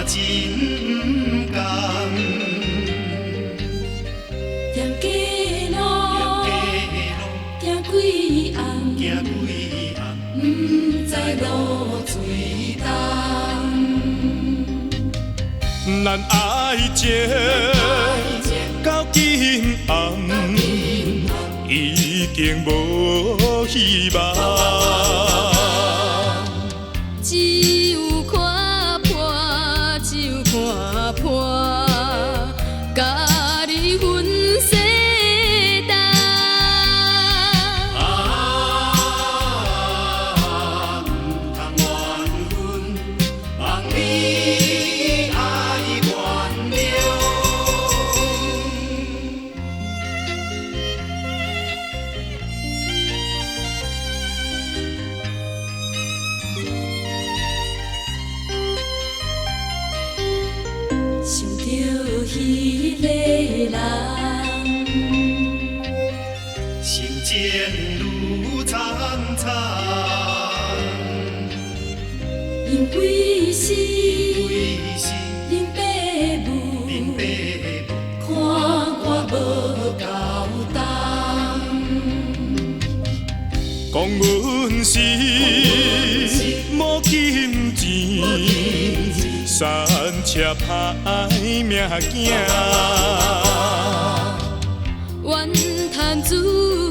真甘。踮街路，行几暗，不知路最重。咱爱情到今暗，已经无希望。只有看破，只有看破，甲你分世道。唔通怨阮，望你爱原谅。想着迄个人，心情愈苍苍，因为是恁爸母看我无够重。讲阮是无金钱，三车歹命囝。怨叹自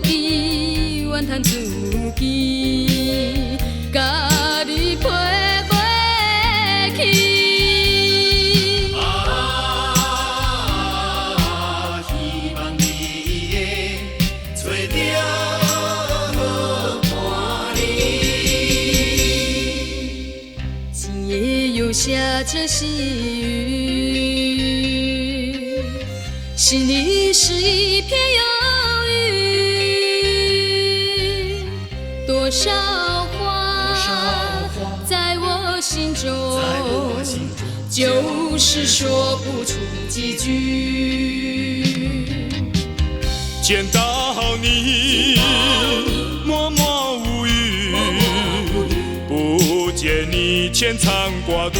己，怨叹自己，甲你陪袂去。希望你会找到好伴侣。钱的又写着细语，心里是一片忧郁。多少话在我心中，就是说不出几句。见到你默默无语，不见你牵肠挂肚。